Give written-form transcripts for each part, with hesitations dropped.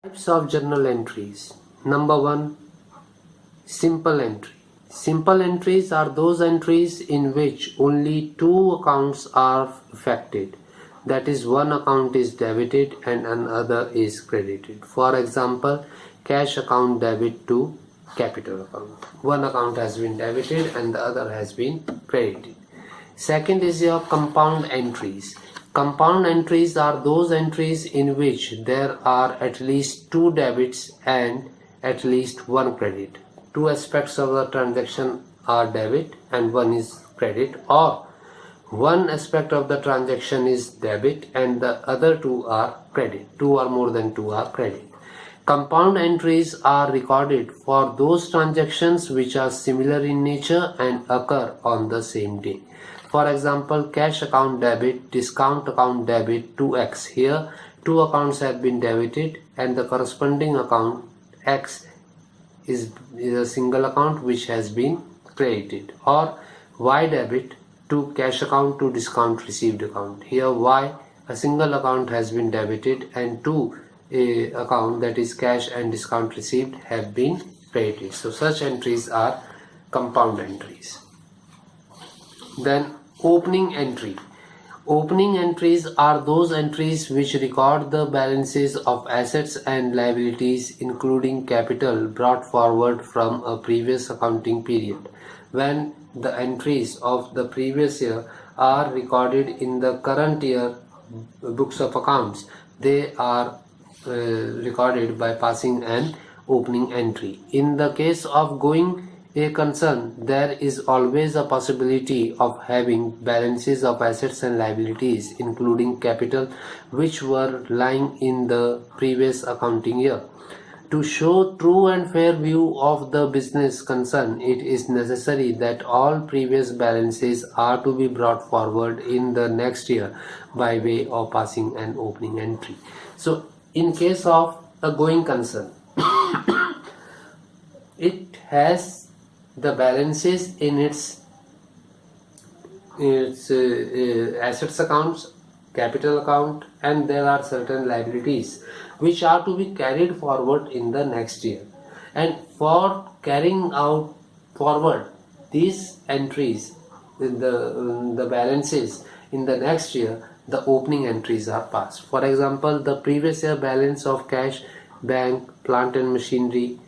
Types of journal entries. Number 1. Simple entry. Simple entries are those entries in which only two accounts are affected. That is, one account is debited and another is credited. For example, cash account debit to capital account. One account has been debited and the other has been credited. Second is your compound entries. Compound entries are those entries in which there are at least two debits and at least one credit. Two aspects of the transaction are debit and one is credit, or one aspect of the transaction is debit and the other two are credit. Two or more than two are credit. Compound entries are recorded for those transactions which are similar in nature and occur on the same day. For example, cash account debit, discount account debit to X. Here, two accounts have been debited and the corresponding account X is a single account which has been credited. Or Y debit to cash account to discount received account. Here Y, a single account has been debited and two account, that is cash and discount received, have been credited. So such entries are compound entries. Then opening entry. Opening entries are those entries which record the balances of assets and liabilities including capital brought forward from a previous accounting period. When the entries of the previous year are recorded in the current year books of accounts, they are recorded by passing an opening entry. In the case of going a concern, there is always a possibility of having balances of assets and liabilities including capital which were lying in the previous accounting year. To show true and fair view of the business concern, it is necessary that all previous balances are to be brought forward in the next year by way of passing an opening entry. So in case of a going concern, it has the balances in its assets accounts, capital account, and there are certain liabilities which are to be carried forward in the next year. And for carrying out forward these entries, the balances in the next year, the opening entries are passed. For example, the previous year balance of cash, bank, plant and machinery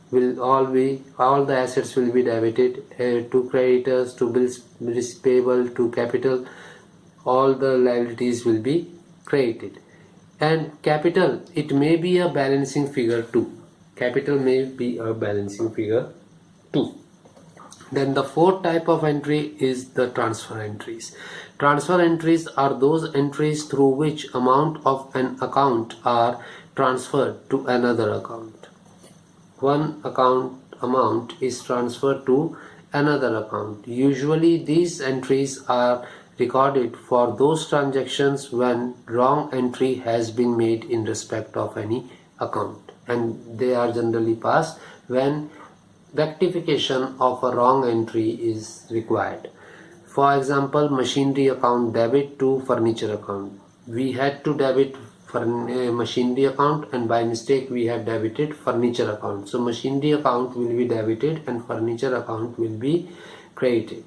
will all the assets will be debited to creditors, to bills payable, to capital. All the liabilities will be credited. And capital, it may be a balancing figure too. Capital may be a balancing figure too. Then the fourth type of entry is the transfer entries. Transfer entries are those entries through which amount of an account are transferred to another account. One account amount is transferred to another account. Usually these entries are recorded for those transactions when wrong entry has been made in respect of any account, and they are generally passed when rectification of a wrong entry is required. For example, machinery account debit to furniture account. We had to debit for machinery account and by mistake we have debited furniture account. So machinery account will be debited and furniture account will be credited.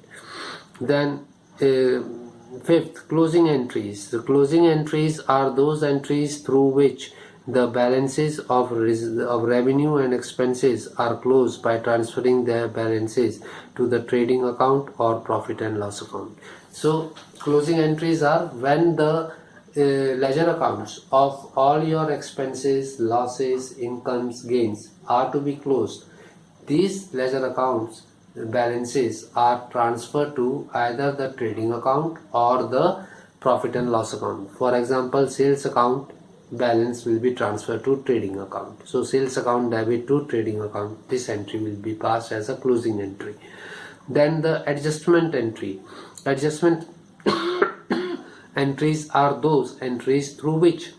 Then fifth, closing entries. The closing entries are those entries through which the balances of revenue and expenses are closed by transferring their balances to the trading account or profit and loss account. So closing entries are when the ledger accounts of all your expenses, losses, incomes, gains are to be closed. These ledger accounts balances are transferred to either the trading account or the profit and loss account. For example, sales account balance will be transferred to trading account. So sales account debit to trading account. This entry will be passed as a closing entry. Then the adjustment entry. Adjustment entries are those entries through which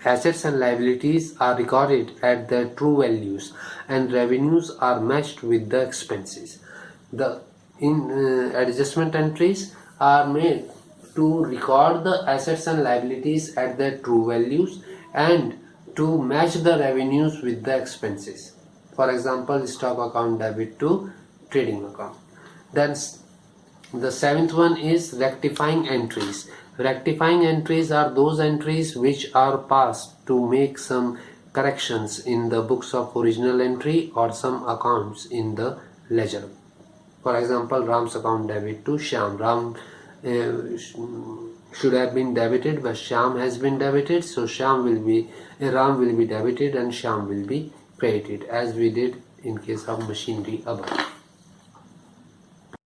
assets and liabilities are recorded at their true values and revenues are matched with the expenses. The adjustment entries are made to record the assets and liabilities at their true values and to match the revenues with the expenses. For example, stock account debit to trading account. Then the seventh one is rectifying entries. Rectifying entries are those entries which are passed to make some corrections in the books of original entry or some accounts in the ledger. For example, Ram's account debit to Shyam. Ram should have been debited, but Shyam has been debited, so Ram will be debited and Shyam will be credited, as we did in case of machinery above.